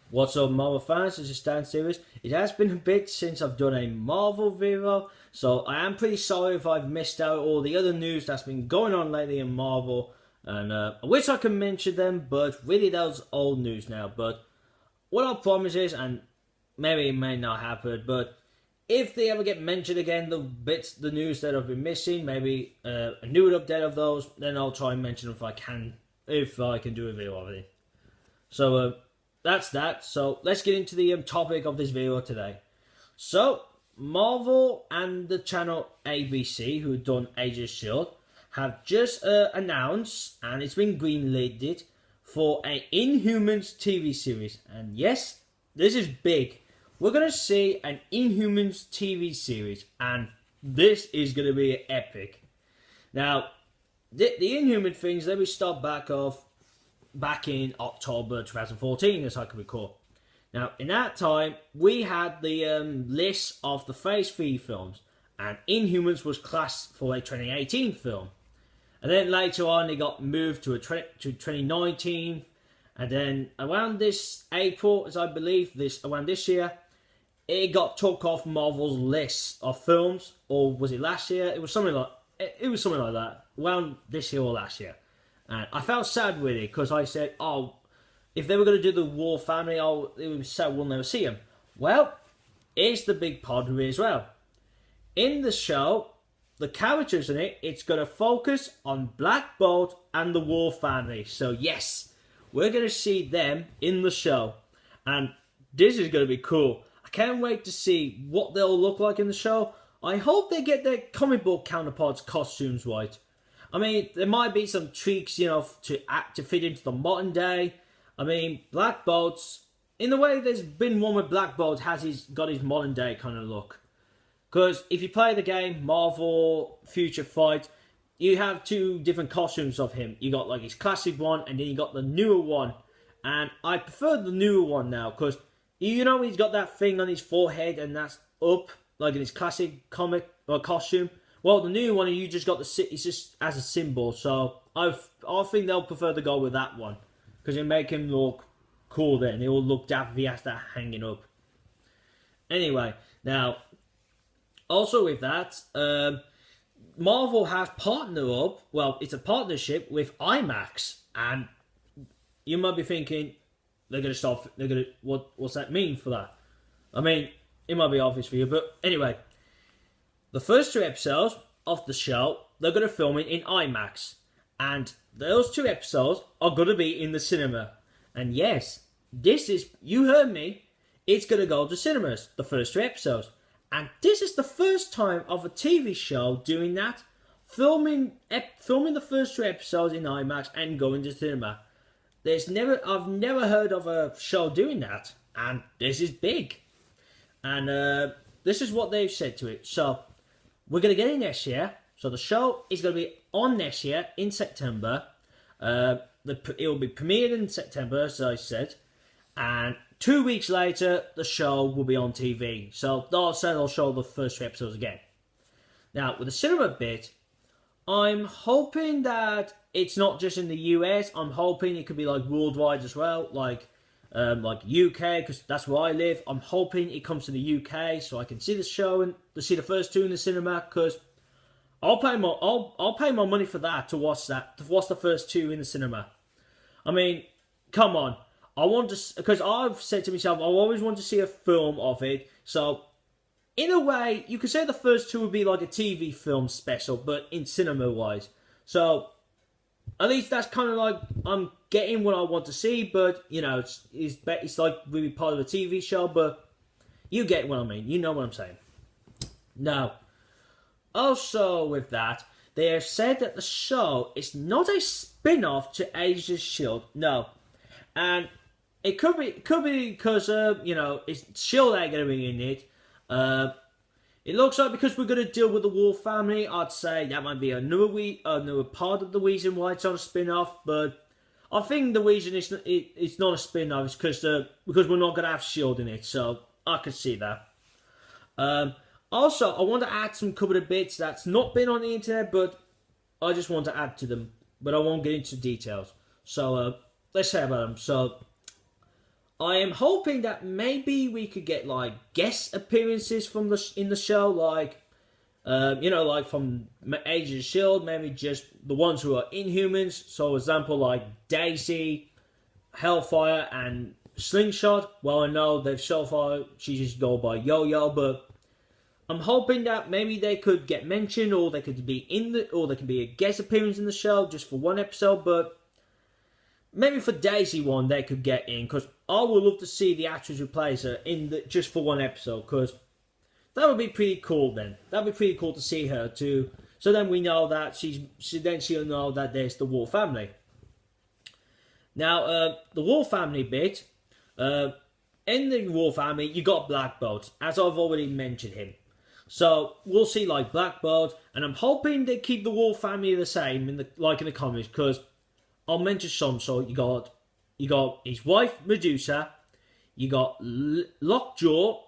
What's up, Marvel fans? This is Stan Series. It has been a bit since I've done a Marvel video, so I am pretty sorry if I've missed out all the other news that's been going on lately in Marvel, and I wish I could mention them, but really that was old news now. But what I promise is, and maybe it may not happen, but if they ever get mentioned again, the news that have been missing, maybe a new update of those, then I'll try and mention them if I can do a video of it. So that's that. So let's get into the topic of this video today. So Marvel and the channel ABC, who have done Agents of S.H.I.E.L.D., have just announced, and it's been greenlit, for an Inhumans TV series. And yes, this is big. We're going to see an Inhumans TV series, and this is going to be epic. Now, the Inhuman things, let me start back in October 2014, as I can recall. Now, in that time, we had the list of the Phase 3 films, and Inhumans was classed for a 2018 film. And then later on, it got moved to 2019, and then around this April, as I believe, around this year, it got took off Marvel's list of films, or was it last year? It was something like that, around this year or last year. And I felt sad with it, because I said, oh, if they were going to do the War family, it would be sad we'll never see them. Well, here's the big part of it as well. In the show, the characters in it, it's going to focus on Black Bolt and the War family. So yes, we're going to see them in the show. And this is going to be cool. I can't wait to see what they'll look like in the show. I hope they get their comic book counterparts' costumes right. I mean, there might be some tweaks, to fit into the modern day. I mean, Black Bolt's, in the way there's been one with Black Bolt, got his modern day kind of look. Because if you play the game, Marvel Future Fight, you have two different costumes of him. You got like his classic one, and then you got the newer one. And I prefer the newer one now, because he's got that thing on his forehead, and that's up, like in his classic comic or costume. Well, the new one, you just got it's just as a symbol, so I think they'll prefer to go with that one, because it'll make him look cool then. It will look daft if he has that hanging up. Anyway, now, also with that, Marvel has partnered up, well, it's a partnership with IMAX, and you might be thinking, what's that mean for that? I mean, it might be obvious for you, but anyway. The first 2 episodes of the show, they're going to film it in IMAX. And those 2 episodes are going to be in the cinema. And yes, you heard me, it's going to go to cinemas, the first 2 episodes. And this is the first time of a TV show doing that. Filming the first 2 episodes in IMAX and going to cinema. I've never heard of a show doing that. And this is big. And this is what they've said to it. So we're going to get it next year. So the show is going to be on next year in September. It will be premiered in September, as I said. And 2 weeks later, the show will be on TV. So they'll show the first 2 episodes again. Now, with the cinema bit, I'm hoping that it's not just in the US. I'm hoping it could be like worldwide as well. Like UK, because that's where I live. I'm hoping it comes to the UK so I can see the show and to see the first 2 in the cinema, because I'll pay my money for that, to watch the first 2 in the cinema. I mean, come on. Because I've said to myself, I always want to see a film of it. So in a way, you could say the first 2 would be like a TV film special, but in cinema wise. So at least that's kind of like, I'm getting what I want to see, but, it's like really part of a TV show, but you get what I mean. You know what I'm saying. Now, also with that, they have said that the show is not a spin-off to Agents of S.H.I.E.L.D. No. And it could be because, S.H.I.E.L.D. ain't going to be in it. It looks like because we're going to deal with the War family, I'd say that might be another part of the reason why it's not a spin-off. But I think the reason it's not a spin-off is because we're not going to have S.H.I.E.L.D. in it. So I can see that. Also, I want to add some couple of bits that's not been on the internet, but I just want to add to them. But I won't get into details. So let's say about them. So I am hoping that maybe we could get like guest appearances from in the show, like like from Agents of Shield, maybe just the ones who are Inhumans. So, for example, like Daisy, Hellfire, and Slingshot. Well, I know they've so far she just go by Yo-Yo, but I'm hoping that maybe they could get mentioned, or they could be or they could be a guest appearance in the show just for one episode. But maybe for Daisy one, they could get in, because I would love to see the actress who plays her just for one episode, because that would be pretty cool. Then that'd be pretty cool to see her too. So then we know that she'll know that there's the Wolf family. Now, the Wolf family bit. In the Wolf family, you got Black Bolt, as I've already mentioned him. So we'll see like Black Bolt, and I'm hoping they keep the Wolf family the same in the comics, because I'll mention some. So you got his wife Medusa, you got Lockjaw.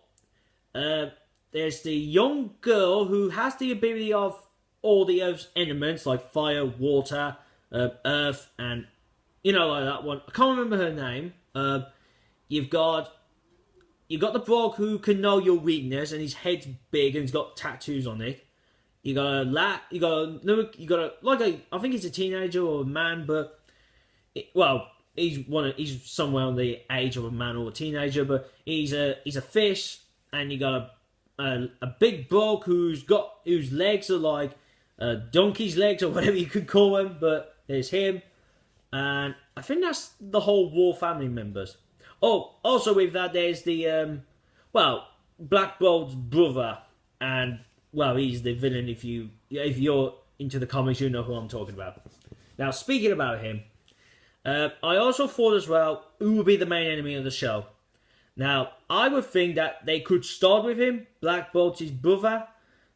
There's the young girl who has the ability of all the Earth's elements, like fire, water, earth, and like that one. I can't remember her name. You've got the Brog who can know your weakness, and his head's big and he's got tattoos on it. I think he's a teenager or a man, but he's somewhere on the age of a man or a teenager, but he's a fish. And you got a big Brog whose legs are like donkey's legs or whatever you could call them, but there's him. And I think that's the whole Wolf family members. Oh, also with that, there's the Black Bolt's brother, and he's the villain. If you're into the comics, you know who I'm talking about. Now, speaking about him, I also thought as well who would be the main enemy of the show. Now, I would think that they could start with him, Black Bolt's brother.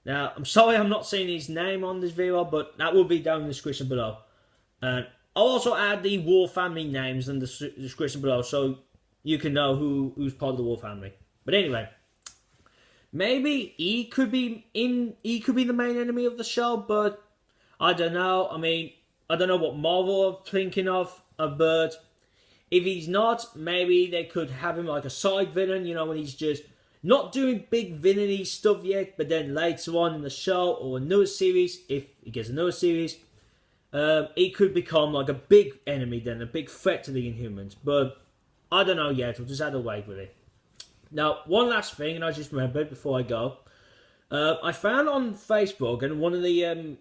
Now, I'm sorry I'm not saying his name on this video, but that will be down in the description below. And I'll also add the Wolf family names in the description below, so you can know who's part of the Wolf family. But anyway, maybe he could be the main enemy of the show, but I don't know. I mean, I don't know what Marvel are thinking of, but if he's not, maybe they could have him like a side villain, when he's just not doing big villainy stuff yet, but then later on in the show or another series, if he gets another series, he could become like a big enemy then, a big threat to the Inhumans. But I don't know yet, we'll just have to wait with it. Now, one last thing, and I just remembered before I go. I found on Facebook, and one of the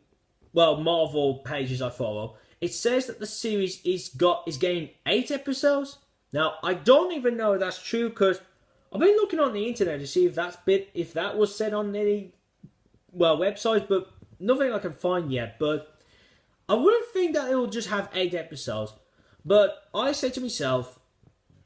Marvel pages I follow, it says that the series is getting 8 episodes. Now, I don't even know if that's true, because I've been looking on the internet to see if that was said on any websites, but nothing I can find yet. But I wouldn't think that it will just have 8 episodes. But I say to myself,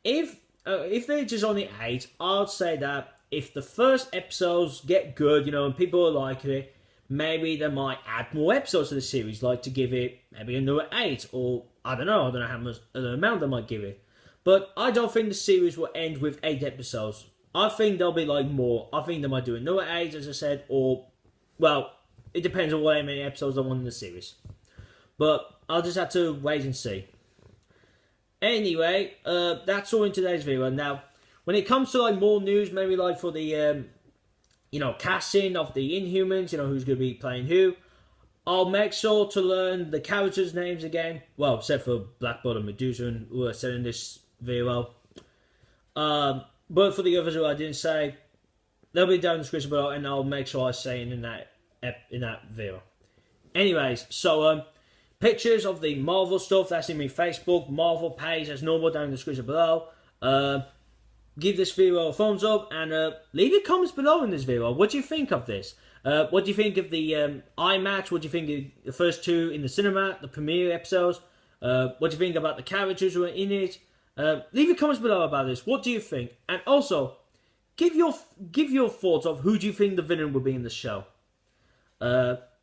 if they're just only 8, I'd say that if the first episodes get good, and people are liking it, maybe they might add more episodes to the series, like to give it maybe another 8, or I don't know how much the amount they might give it. But I don't think the series will end with 8 episodes. I think there'll be like more. I think they might do another 8, as I said, or it depends on how many episodes they want in the series. But I'll just have to wait and see. Anyway, that's all in today's video. Now, when it comes to like more news, maybe like for the casting of the Inhumans, who's going to be playing who, I'll make sure to learn the characters' names again. Well, except for Black Bolt and Medusa, who are said in this video. But for the others who I didn't say, they'll be down in the description below, and I'll make sure I say it in that video. Anyways, so pictures of the Marvel stuff, that's in my Facebook Marvel page, as normal, down in the description below. Give this video a thumbs up, and leave your comments below in this video. What do you think of this? What do you think of the IMAX? What do you think of the first 2 in the cinema, the premiere episodes? What do you think about the characters who are in it? Leave your comments below about this. What do you think? And also, give your thoughts of who do you think the villain will be in the show.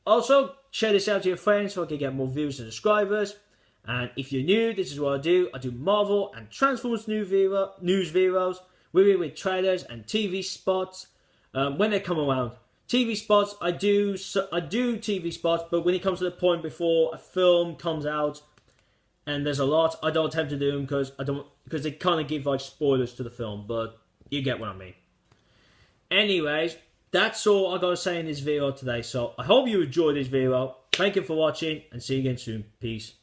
Also, share this out to your friends so I can get more views and subscribers. And if you're new, this is what I do. I do Marvel and Transformers news videos with trailers and TV spots when they come around. TV spots, I do TV spots, but when it comes to the point before a film comes out, and there's a lot. I don't attempt to do them because they kind of give like spoilers to the film, but you get what I mean. Anyways, that's all I gotta say in this video today. So I hope you enjoyed this video. Thank you for watching, and see you again soon. Peace.